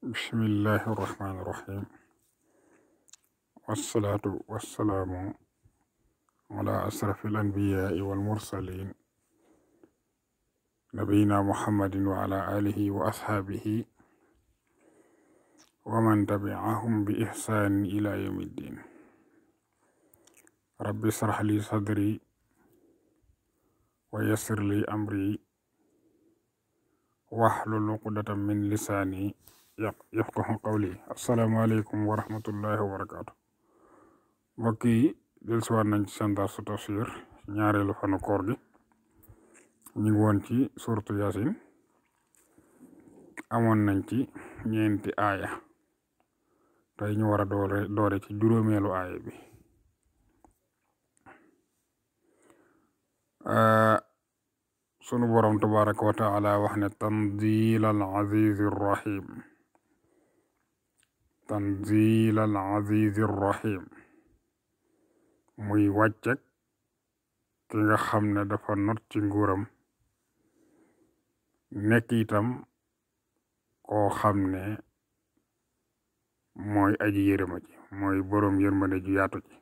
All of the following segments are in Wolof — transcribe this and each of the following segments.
bismillahi irrahmani irrahim wassalaatu wassalaamu ala asrafi al anbiyaai walmursalin nabiyina muhammadin wa ala alihi wa ashaabihi wa man tabiahum bi ihsaanin ila yawmi ddin rabbi israh li sadri wa yassir li amri wahlul uqdatan min lisaani yafqahu qawli. asalaamaaleykum wa rahmatullahi wa barakaatu. mbokk yi dellusiwaat nañ ci seen darsu tafsir ñaareelu fanu koor gi. ñu ngi woon ci suuratu Yaasin, amoon nañ ci ñeenti aaya. tey ñu war a doore ci juróomeelu aaya bi. sunu borom tabaraka wa taala wax ne tanzil al azizi rahim. tanzil al azizi rahim muy wàcceg ki nga xam ne dafa not ci nguuram, nekk itam koo xam ne mooy aji yërëma ji, mooy boroom yërmande ju yaatu ji.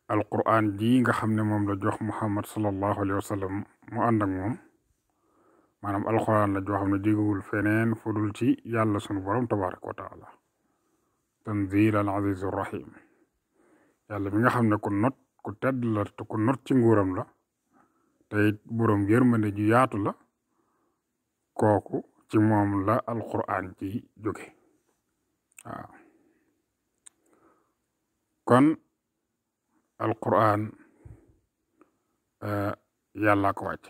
alquran ji nga xam ne moom la jox muhammad sallallahu alayhi wa sallam mu ànd ak moom, maanaam alquran la joo xam ne jógewul feneen fu dul ci yàlla sunu borom tabaraka wa taala. tanzil al aziz rahim, yàlla mi nga xam ne ku tedd la te ku not ci nguuram la, te it boroom yërmande ju yaatu la, kooku ci moom la alquran ci jóge. waaw kon alquran yàlla ko wàcc.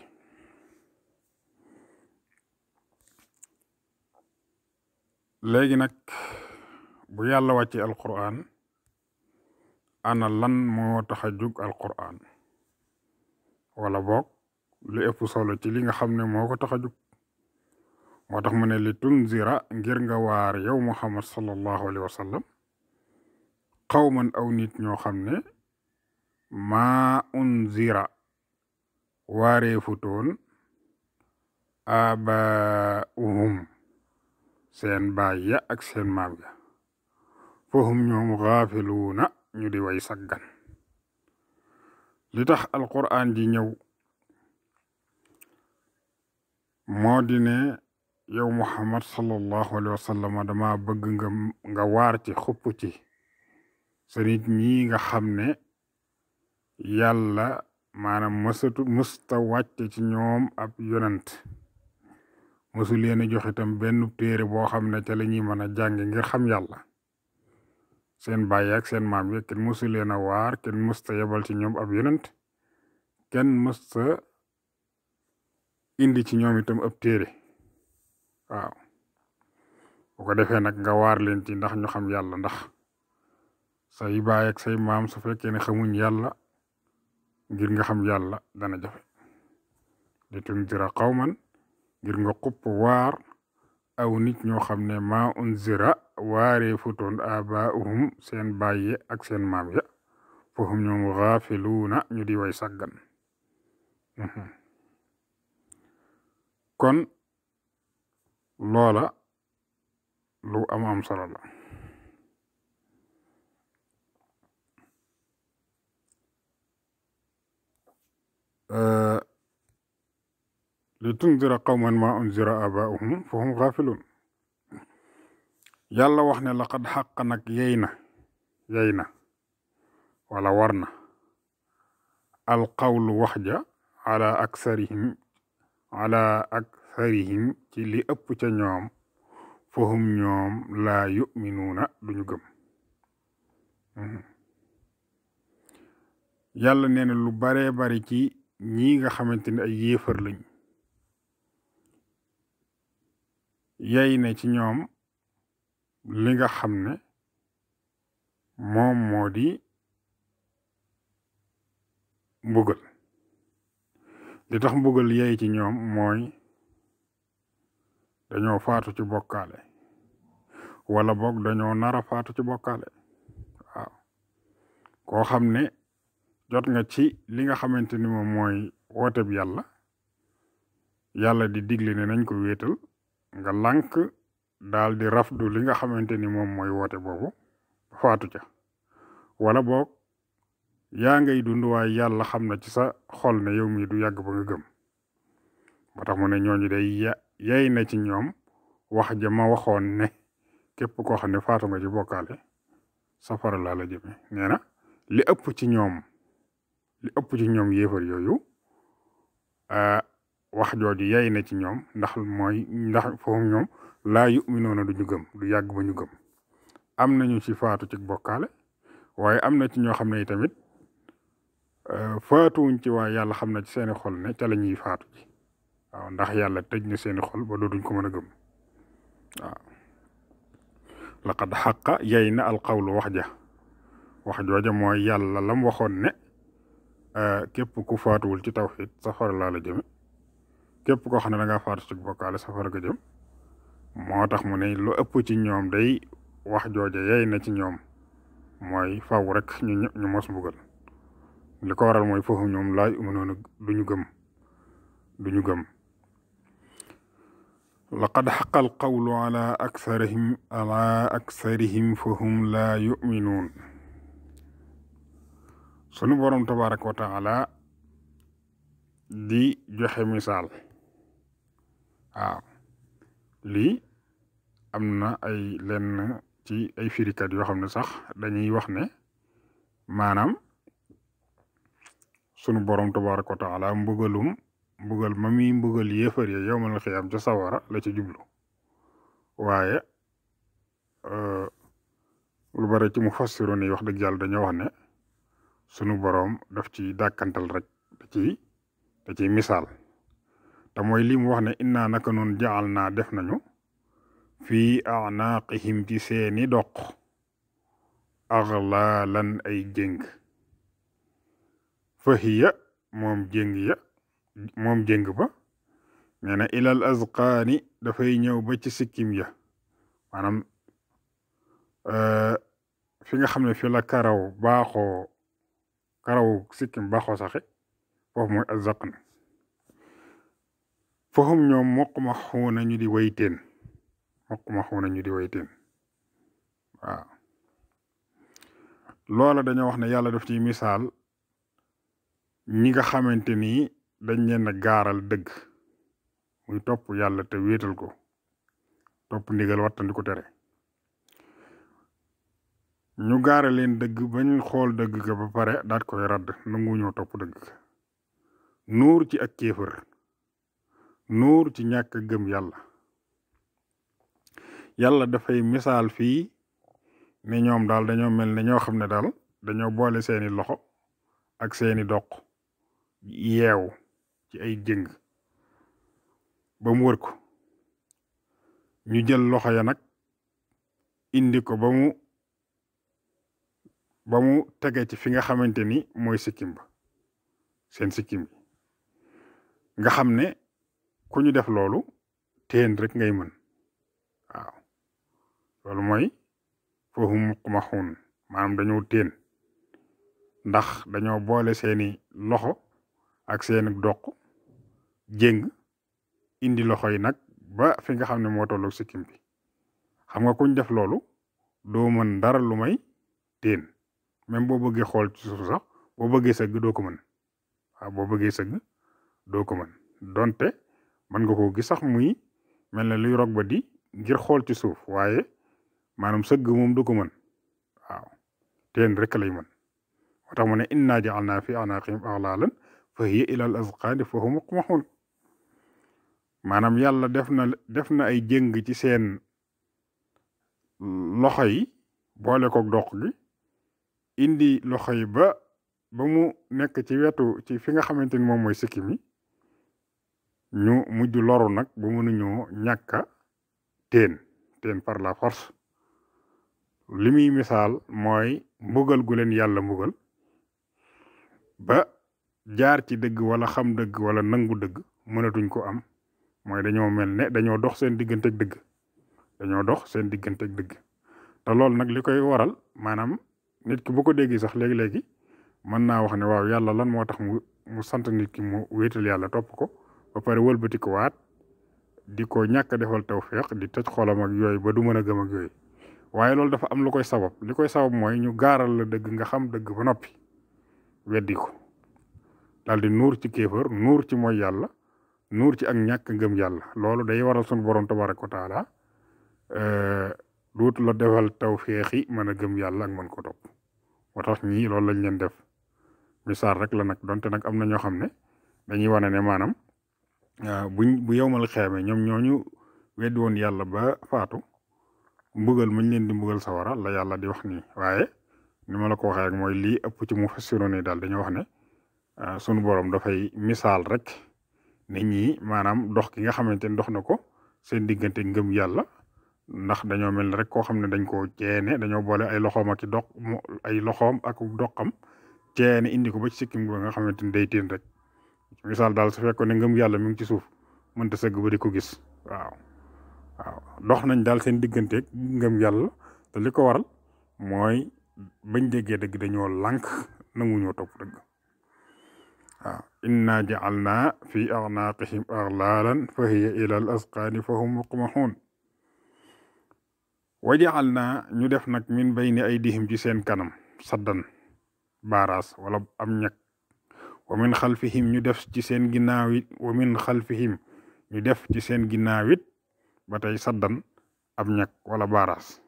léegi nag bu yàlla wàcce alquran, ana lan moo tax a jóg alquran, wala boog lu ëpp solo ci li nga xam ne moo ko tax a jóg. moo tax mu ne li tunzira, ngir nga waar yow muhammad sallallahu alayhi wa sallam, qawman aw nit ñoo xam ne maa unzira waaree futoon abaahum seen baay ya ak seen maam ya, fahum ñoom xaafiluuna ñu di way saggan. li tax alquran ji ñëw moo di ne yow muhammad sallallahu alayhi wa sallam dama bëgg nga waar ci xupp ci sa nit ñi nga xam ne yàlla maanaam mësta wàcce ci ñoom ab yonent, mësu leen a jox itam benn téere boo xam ne ca la ñuy mën a jànge ngir xam yàlla. seen baay ak seen maam yi kenn mësu leen a waar, kenn mësta yebal ci ñoom ab yonent, kenn mësta indi ci ñoom itam ab téere. waaw bu ko defee nag nga waar leen ci ndax ñu xam yàlla, ndax say baay ak say maam su fekkee ne xamuñ yàlla, ngir nga xam yàlla dana jafe. li tunzira qawman, ngir nga xupp waar aw nit ñoo xam ne maa unzira waaree futoon abaahum seen baay ak seen maam ya, fahum ñoom xaafiluuna ñu di way saggan. kon loola lu am solo la. li tunzira qawman ma unzira abaahum fahum xaafiluun. yàlla wax ne laqad xaq nag yey na wala war na alqawlu wax ja ala aksarihim ci li ëpp ca ñoom, fahum ñoom laa yuminuuna duñu gëm. yàlla nee na lu baree bari ci ñi nga xamante ne ay yéefar lañ, yey na ci ñoom li nga xam ne moom moo di mbugal. li tax mbugal yey ci ñoom mooy dañoo faatu ci bokkaale, wala boog dañoo nara faatu ci bokkaale. waaw koo xam ne jot nga ci li nga xamante ni moom mooy woote bi yàlla di digle ne nañ ko wéetal, nga lànk daal di rafdu li nga xamante ni moom mooy woote boobu faatu ca wala boog yaa ngay dund waaye yàlla xam na ci sa xol ne yow mii du yàgg ba nga gëm moo tax mu ne ñooñu day yey na ci ñoom wax ja ma waxoon ne képp koo xam ne faatu nga ci bokkaale safara laa la jëme nee na li ëpp ci ñoom yéefar yooyu wax jooju yey na ci ñoom ndax foofu ñoom laa yu'minuuna du ñu gëm du yàgg ba ñu gëm am nañu ci faatu ci bokkaale waaye am na ci ñoo xam ne tamit faatuwuñ ci waaye yàlla xam na ci seeni xol ne ca la ñuy faatu ci waaw ndax yàlla tëj na seeni xol ba dootuñ ko mën a gëm waaw laqad xaqa yey na alqawlu wax jooja mooy yàlla lam waxoon ne képp ku faatuwul ci tawxiid safara laa la jëme képp koo xam ne da ngaa faatu ci bokkaale safara ga jëm moo tax mu ne lu ëpp ci ñoom day wax jooja yey na ci ñoom mooy faw rek ñu mos mbugal li ko waral mooy foofu ñoom laay umanoon duñu gëm laqad xaqa al qawlu ala aksarihim fahum laa yuminuun sunu borom tabaraka wa taala di joxe misaal waaw lii am na ay lenn ci ay firikat yoo xam ne sax dañuy wax ne maanaam sunu borom tabaraka wa taala mbugal ma muy mbugal yéefar ya yowmal xiyaam ca sawara la ci jublu waaye lu bari ci mufassiroon yi wax dëgg yàlla dañoo wax ne sunu borom daf ci dàkkantal rek da ci misaal te mooy li mu wax ne innaa naka noon jaal naa def nañu fii a'naaqihim ci seeni doq aghlaalan ay jéng fa hiya moom jéng ba nee na ilal azqaani dafay ñëw ba ci sikkim ya maanaam fi nga xam ne fi la karaw sikkim baaxoo saxe foofu mooy azqan fahum ñoom muqmahuuna ñu di wayteen waaw loola dañoo wax ne yàlla daf ci misaal ñi nga xamante ni dañ leen a gaaral dëgg muy topp yàlla te wéetal ko topp ndigal wattandi ko tere ñu gaara leen dëgg bañ xool dëgg ga ba pare daat koy radd nangu ñoo topp dëgg nuur ci ak kéefër nuur ci ñàkk gëm yàlla dafay misaal fii ne ñoom daal dañoo mel ne ñoo xam ne daal dañoo boole seeni loxo ak seeni doq yeew ci ay jëng ba mu wër ko ñu jël loxo ya nag indi ko ba mu tege ci fi nga xamante ni mooy sikkim ba seen sikkim bi nga xam ne ku ñu def loolu teen rek ngay mën waaw loolu mooy foofu muqmaxuun maanaam dañoo teen ndax dañoo boole seeni loxo ak seeni doq jéng indi loxo yi nag ba fi nga xam ne moo tolloog sikkim bi xam nga kuñ def loolu doo mën dara lu may teen même boo bëggee xool ci suuf sax boo bëggee sëgg doo ko mën waaw boo bëggee sëgg doo ko mën donte mën nga ko gis sax muy mel ne luy rog ba di ngir xool ci suuf waaye maanaam sëgg moom du ko mën waaw teen rek lay mën moo tax mu ne innaa ja'alnaa fi a'naaqihim aghlaalan fa hiya ilal azqaani fa hum muqmahuun maanaam yàlla def na ay jëng ci seen loxo yi boole koog doq gi indi loxo yi ba mu nekk ci wetu ci fi nga xamante ni moom mooy sikki mi ñu mujj loru nag ba mënuñoo ñàkka teen par la force li muy misaal mooy mbugal gu leen yàlla mbugal ba jaar ci dëgg wala xam dëgg wala nangu dëgg mënatuñ ko am mooy dañoo mel ne dañoo dox seen digganteeg dëgg te loolu nag li koy waral maanaam nit ki bu ko déggee sax léegi-léegi mën naa wax ne waaw yàlla lan moo tax mu sant nit ki mu wéetal yàlla topp ko ba pare wëlbati ko waat di ko ñàkk defal tawfiq di tëj xolam ak yooyu ba du mën a gëm ak yooyu waaye loolu dafa am lu koy sabab li koy sabab mooy ñu gaaral la dëgg nga xam dëgg ba noppi weddi ko daal di nuur ci kéefër nuur ci mooy yàlla nuur ci ak ñàkk ngëm yàlla loolu day waral sunu borom tabaraka wa taala duutu la defal tawfiqi mën a gëm yàlla ak mën ko topp moo tax ñii loolu lañ leen def misaal rek la nag donte nag am na ñoo xam ne dañuy wane ne maanaam bu yowmal xeeme ñoom ñooñu weddi woon yàlla ba faatu mbugal mañ leen di mbugal sawara la yàlla di wax nii waaye ni ma la ko waxee rek mooy lii ëpp ci mufassiroon yi daal dañoo wax ne sunu borom dafay misaal rek nit ñi maanaam dox ki nga xamante ne dox na ko seen diggante ngëm yàlla ndax dañoo mel ne rek koo xam ne dañ koo ceene dañoo boole ay loxoom ak ay loxoom ak doxam ceene indi ko ba ci sikkim ba nga xamante ni day tiin rek misaal daal su fekkoon ne ngëm yàlla mi ngi ci suuf mënta sëgg ba di ko gis waaw dox nañ daal seen digganteeg ngëm yàlla te li ko waral mooy bañ déggee dëgg dañoo lànk nanguñoo topp dëgg waaw inna ja'alna fi a'naqihim aghlalan fa hiya ila al asqani fa hum muqmahun wa ja'alna ñu def nag min bayni aydihim ci seen kanam saddan baaraas wala am ñag wa min xalfihim ñu def ci seen ginnaaw it wa min xalfihim ñu def ci seen ginnaaw it ba tey saddan ab ñag wala baaraas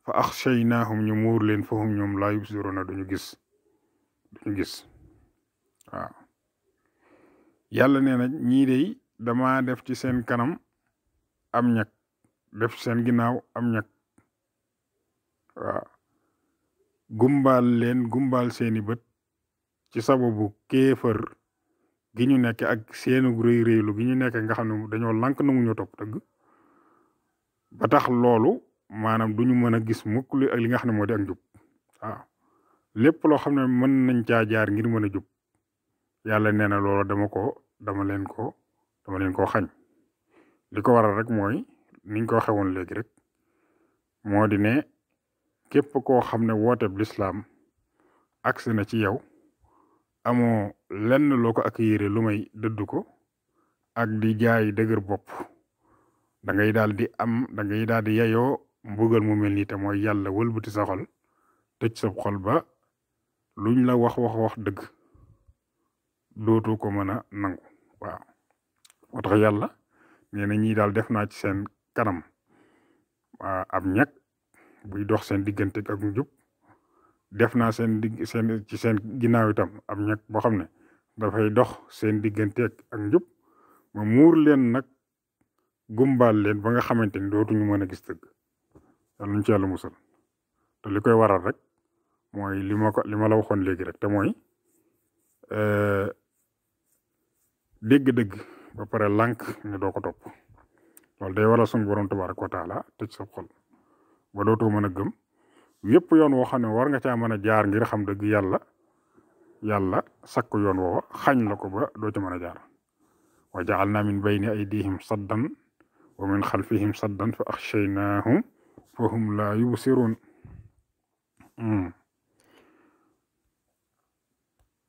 fa axshaynahum ñu muur leen fa hum ñoom laa yubsiruna duñu gis waaw yàlla nee na ñii de dama def ci seen kanam am ñag def ci seen ginnaaw am ñag waaw gumbaal seeni bët ci sababu kéefër gi ñu nekk ak seenu rëy rëylu gi ñu nekk nga xam ne dañoo lànk nangu ñoo topp dëgg ba tax loolu maanaam duñu mën a gis mukk li nga xam ne moo di ak njub waaw lépp loo xam ne mën nañ caa jaar ngir mën a jub yàlla nee na loolu dama leen ko xañ li ko waral rek mooy niñ ko waxee woon léegi rek moo di ne képp koo xam ne wooteeb lislaam agsi na ci yow amoo lenn loo ko accueillir lu may dëdd ko ak di jaay dëgër bopp da ngay daal di yeyoo mbugal mu mel nii te mooy yàlla wëlbati sa xol tëj sa xol ba luñ la wax dëgg dootu ko mën a nangu waaw moo tax yàlla nee na ñii daal def naa ci seen kanam ab ñag buy dox seen diggante ak njub def naa ci seen ginnaaw itam ab ñag boo xam ne dafay dox seen diggante ak njub ma muur leen nag gumbaal leen ba nga xamante ni dootuñu mën a gis dëgg yàlla ñu ci yàlla musal te li koy waral rek mooy li ma la waxoon léegi rek te mooy dégg-dëgg ba pare lànk ne doo ko topp loolu day waral suñu borom tabaraka wa taala tëj sa xol ba dootoo mën a gëm yépp yoon woo xam ne war nga caa mën a jaar ngir xam dëgg yàlla sakk yoon woo xañ la ko ba doo ca mën a jaar wa ja'alna min bayni aydihim saddan wa min xalfihim saddan fa axshaynahum fa hum laa yubsirun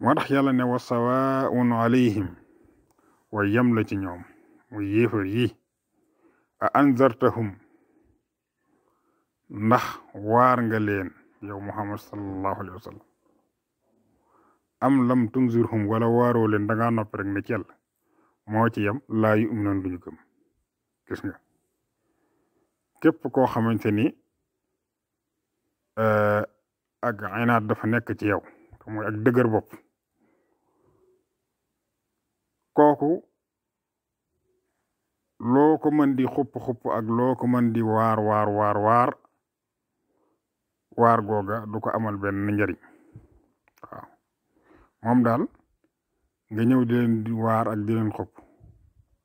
moo tax yàlla ne wa sawaun alayhim wa yem la ci ñoom muy yéefar yi a anzartahum ndax waar nga leen yow muhammad sallallahu alayhi wa sallam am lam tunzirhum wala waaroo leen da ngaa noppi rek ne ci yàlla moo ci yem laa yu'minuun duñu gëm gis nga képp koo xamante ni ak inaat dafa nekk ci yow te mooy ak dëgër bopp kooku loo ko mën di xupp ak loo ko mën di waar googa du ko amal benn njariñ waaw moom daal nga ñëw di leen di waar ak di leen xupp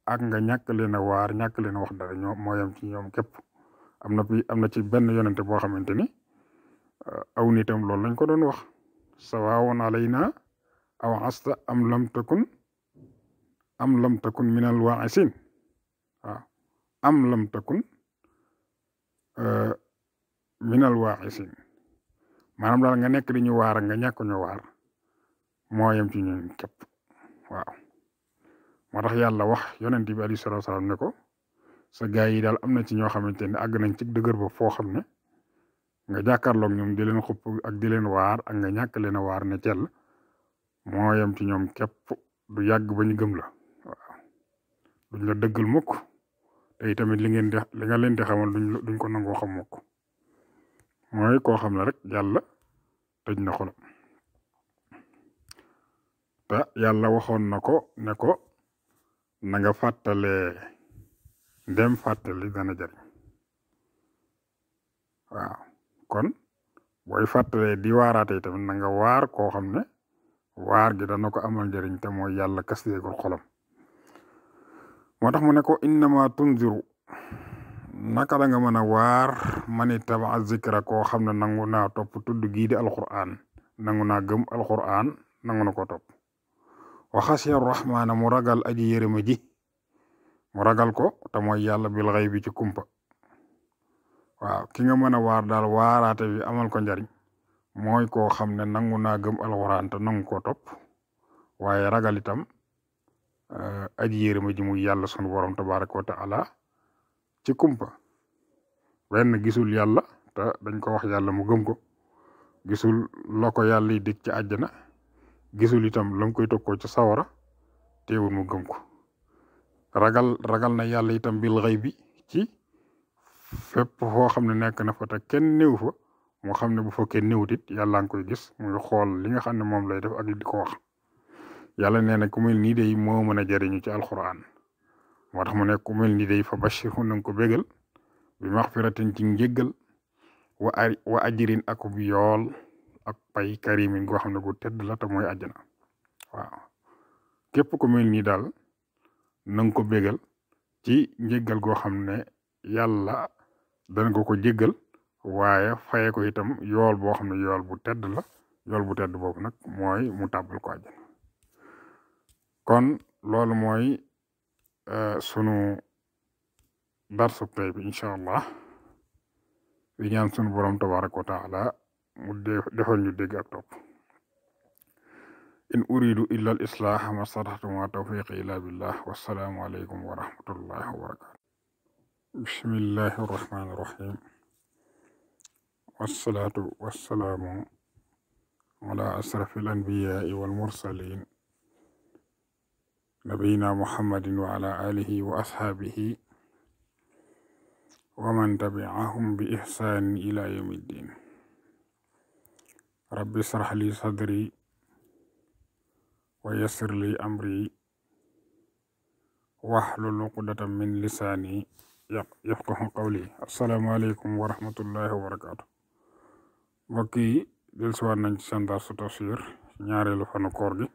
ak nga ñàkk leen a waar ñàkk leen a wax dara ñoom moo yem ci ñoom képp am na ci benn yonente boo xamante ni aw nitam loolu lañ ko doon wax sawaawun alayna aw asta am lam takun minal waa'isin waaw am lam takun minal waa'isin maanaam daal nga nekk di ñu waar nga ñàkk ñu waar moo yem ci ñun képp waaw moo tax yàlla wax yonent bi alayhi salaatu salaam ne ko sa gaa yi daal am na ci ñoo xamante ne àgg nañ ci dëgër ba foo xam ne nga jàkkaarloog ñoom di leen xupp ak di leen waar ak nga ñàkk leen a waar ne tell moo yem ci ñoom képp du yàgg ba ñu gëm la waaw duñ la dëggal mukk te tamit li nga leen di xamal duñ ko nangoo xam mukk mooy koo xam ne rek yàlla tëj na xolam te yàlla waxoon na ko ne ko na nga fàttalee ndem fàttali dana jariñ waaw kon booy fàttalee di waaraate tamit na nga waar koo xam ne waar gi dana ko amal njëriñ te mooy yàlla kasteegul xolam moo tax mu ne ko innama tunziru naka da nga mën a waar mani taba zikra koo xam ne nangu naa topp tudd gii di alquran nangu naa gëm alquran nangu na ko topp wa xasiya rahmaana mu ragal aji yërëma ji mu ragal ko te mooy yàlla bil xaybi ci kumpa waaw ki nga mën a waar daal waaraate bi amal ko njariñ mooy koo xam ne nangu naa gëm alquran te nangu ko topp waaye ragal itam aji yërëma ji muy yàlla sunu borom tabaraka wa taala ci kumpa benn gisul yàlla te dañ ko wax yàlla mu gëm ko gisul la ko yàlla yi dig ci àjjana gisul itam la mu koy tokkoo ci sawara teewul mu gëm ko ragal na yàlla itam bil xëy bi ci fépp foo xam ne nekk na fa te kenn néew fa mu xam ne bu fa kenn néewut it yàlla nga koy gis muy xool li nga xam ne moom lay def ak di ko wax yàlla nee na ku mel nii day moo mën a jëriñu ci alquran moo tax mu ne ku mel nii day fa bashirhu na nga ko bégal bi maxfiratin ci njéggal wa ajrin ak bi yool ak pay karimin goo xam ne gu tedd la te mooy àjjana waaw képp ku mel nii daal na nga ko bégal ci njéggal goo xam ne yàlla dana ko jéggal waaye faye ko itam yool boo xam ne yool bu tedd la yool bu tedd boobu nag mooy mu tàbbal ko àjjana kon loolu mooy sunu darsu tey bi incha allah di ñaan sunu borom tabaraka wa taala mu defal ñu dégg ak topp in uridu illa al islah ma stataxtu ma tawfiqi illa billah wassalaamu aleykum wa rahmatullahi wa barakatu bismillahi arrahmani irrahim wassalaatu wassalaamu ala asrafi al anbiyai wal mursalin nabiyina muhammadin wa ala alihi wa ashaabihi wa man tabi'ahum bi ihsaanin ila yawmi ddin rabbi israh li sadri wa yassir li amri wahlul uqdatan min lisaani yafqahu qawli assalaamu aleykum wa rahmatullahi wa barakaatu mbokk yi dellusiwaat nañ ci seen darsu tafsir ñaareelu fanu koor gi